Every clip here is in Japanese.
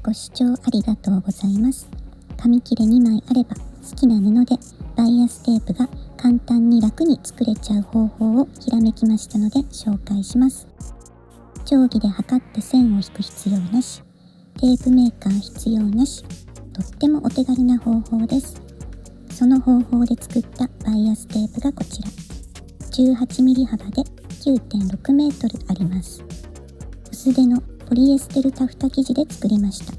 ご視聴ありがとうございます。紙切れ2枚あれば好きな布でバイアステープが簡単に楽に作れちゃう方法をひらめきましたので紹介します。定規で測って線を引く必要なし、テープメーカー必要なし、とってもお手軽な方法です。その方法で作ったバイアステープがこちら。18mm 幅で 9.6 メートルあります。薄手のポリエステルタフタ生地で作りました。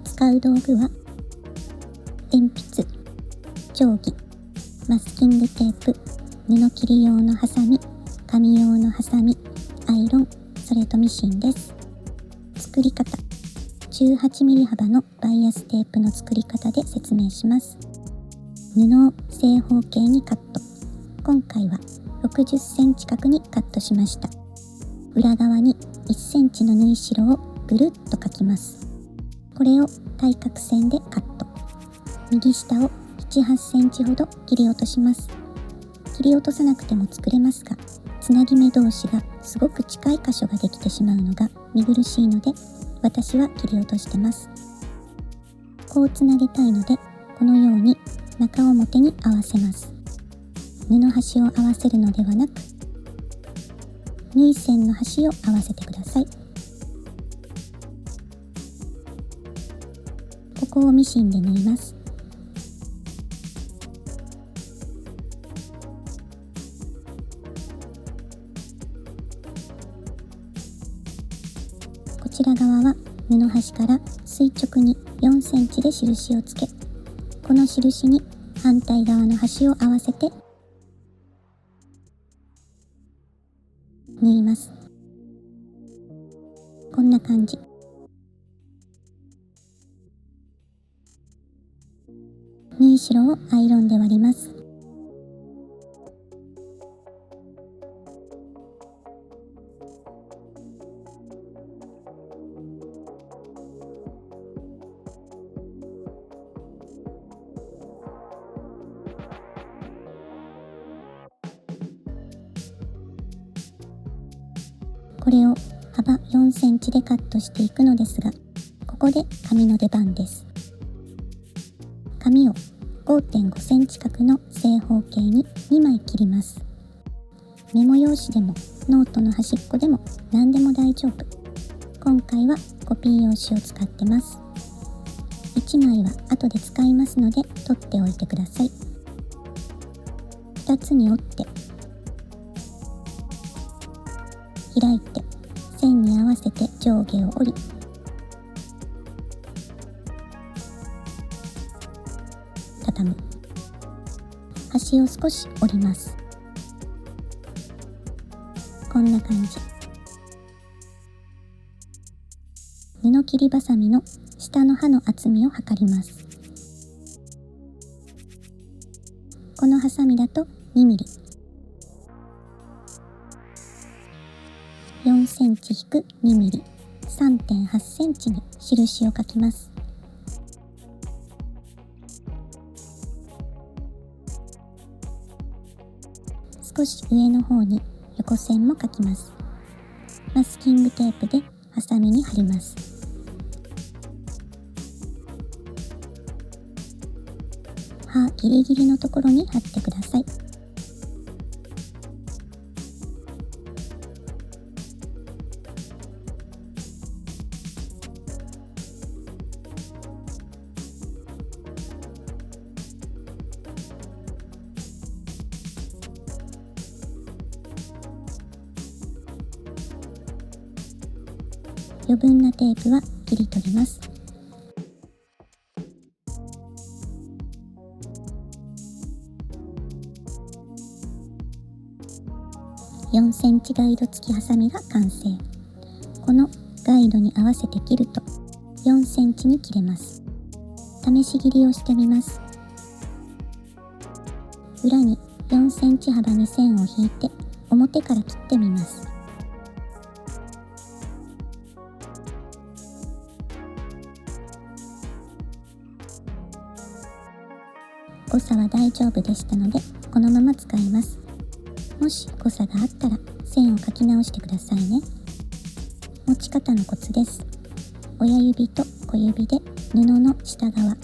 使う道具は鉛筆、定規、マスキングテープ、布切り用のハサミ、紙用のハサミ、アイロン、それとミシンです。作り方、18mm 幅のバイアステープの作り方で説明します。布を正方形にカット。今回は60センチ角にカットしました。裏側に1センチの縫い代をぐるっと描きます。これを対角線でカット。右下を7、8センチほど切り落とします。切り落とさなくても作れますが、つなぎ目同士がすごく近い箇所ができてしまうのが見苦しいので、私は切り落としてます。こうつなげたいので、このように中表に合わせます。布端を合わせるのではなく、縫い線の端を合わせてください。ここをミシンで縫います。こちら側は布端から垂直に4センチで印をつけ、この印に反対側の端を合わせて縫います。こんな感じ。縫い代をアイロンで割ります。これを幅4センチでカットしていくのですが、ここで紙の出番です。紙を 5.5 センチ角の正方形に2枚切ります。メモ用紙でもノートの端っこでも何でも大丈夫。今回はコピー用紙を使ってます。1枚は後で使いますので取っておいてください。2つに折って開いて線に合わせて上下を折り、畳む。端を少し折ります。こんな感じ。布切りばさみの下の刃の厚みを測ります。このハサミだと 2mm。4センチ引く 2mm、3.8 センチに印を書きます。少し上の方に横線も書きます。マスキングテープでハサミに貼ります。刃ギリギリのところに貼ってください。余分なテープは切り取ります。4センチガイド付きハサミが完成。このガイドに合わせて切ると4センチに切れます。試し切りをしてみます。裏に4センチ幅に線を引いて表から切ってみます。誤差は大丈夫でしたのでこのまま使います。もし誤差があったら線を書き直してくださいね。持ち方のコツです。親指と小指で布の下側、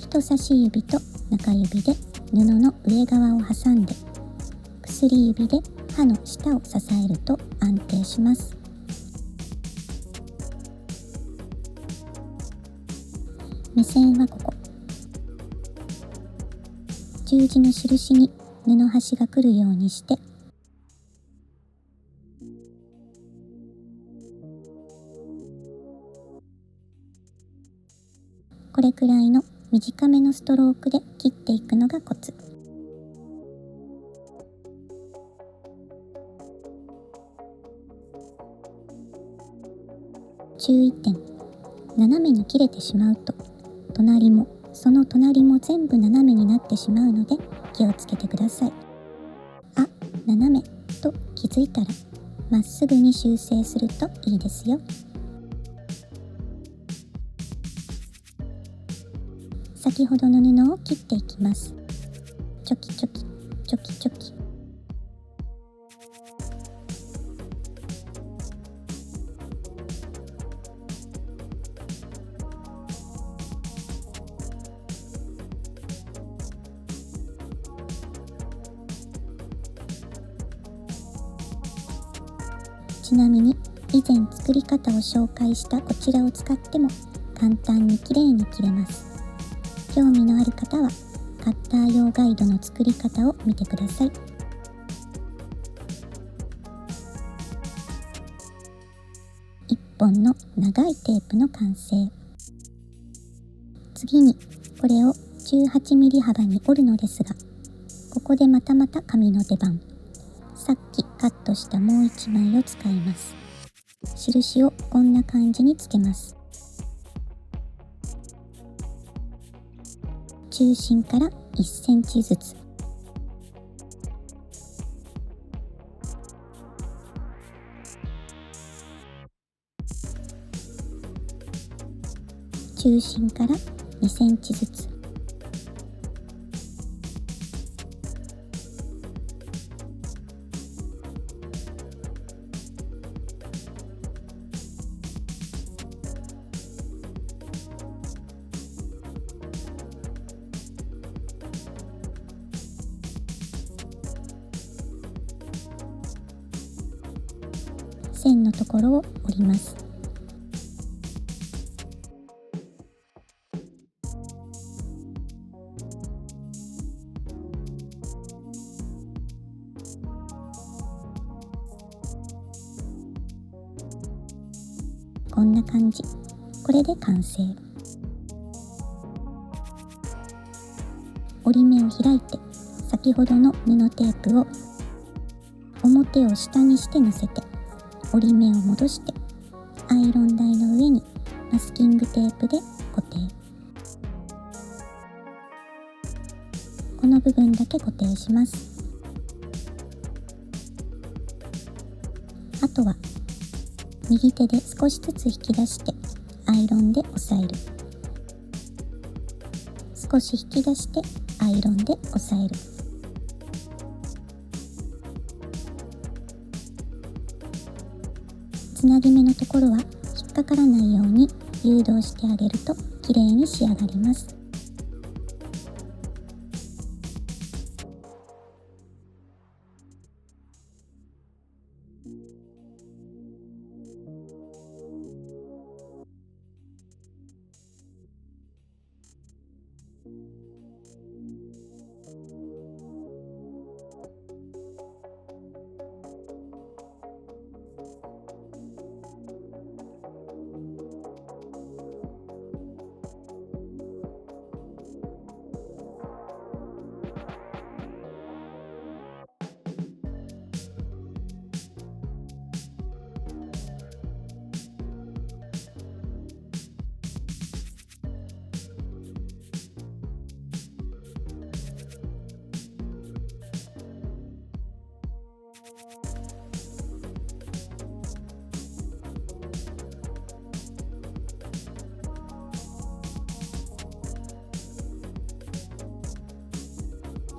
人差し指と中指で布の上側を挟んで、薬指で歯の下を支えると安定します。目線はここ。十字の印に布端が来るようにして、これくらいの短めのストロークで切っていくのがコツ。注意点。斜めに切れてしまうと、隣もその隣も全部斜めになってしまうので気をつけてください。あ、斜めと気づいたらまっすぐに修正するといいですよ。先ほどの布を切っていきます。チョキチョキチョキチョキ。ちなみに以前作り方を紹介したこちらを使っても簡単にきれいに切れます。興味のある方はカッター用ガイドの作り方を見てください。1本の長いテープの完成。次にこれを 18mm 幅に折るのですが、ここでまた紙の出番。さっきカットしたもう1枚を使います。印をこんな感じにつけます。中心から1センチずつ。中心から2センチずつ。線のところを折ります。こんな感じ。これで完成。折り目を開いて、先ほどの布テープを表を下にして乗せて、折り目を戻してアイロン台の上にマスキングテープで固定。この部分だけ固定します。あとは右手で少しずつ引き出してアイロンで押さえる。少し引き出してアイロンで押さえる。つなぎ目のところは引っかからないように誘導してあげるときれいに仕上がります。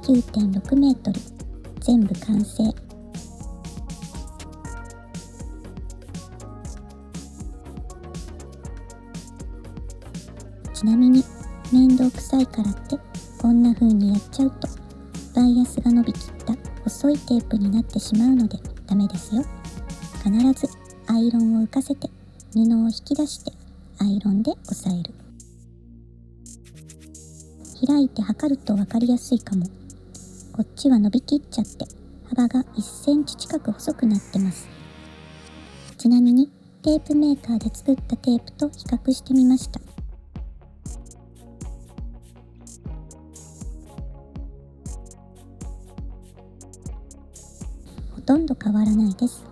9.6 メートル全部完成。ちなみに面倒くさいからってこんな風にやっちゃうとバイアスが伸びきった細いテープになってしまうのでダメですよ。必ずアイロンを浮かせて布を引き出してアイロンで押さえる。開いて測ると分かりやすいかも。こっちは伸びきっちゃって幅が1センチ近く細くなってます。ちなみにテープメーカーで作ったテープと比較してみました。ほとんど変わらないです。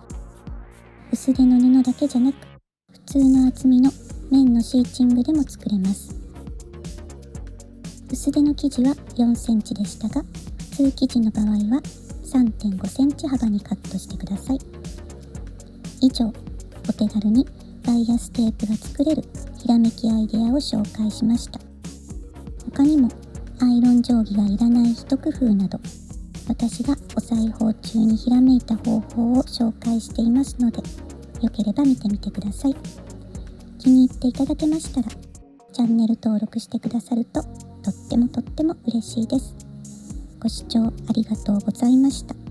薄手の布だけじゃなく、普通の厚みの綿のシーチングでも作れます。薄手の生地は4センチでしたが、普通生地の場合は 3.5 センチ幅にカットしてください。以上、お手軽にバイアステープが作れるひらめきアイデアを紹介しました。他にもアイロン定規がいらない一工夫など、私がお裁縫中にひらめいた方法を紹介していますので、よければ見てみてください。気に入っていただけましたら、チャンネル登録してくださるととっても嬉しいです。ご視聴ありがとうございました。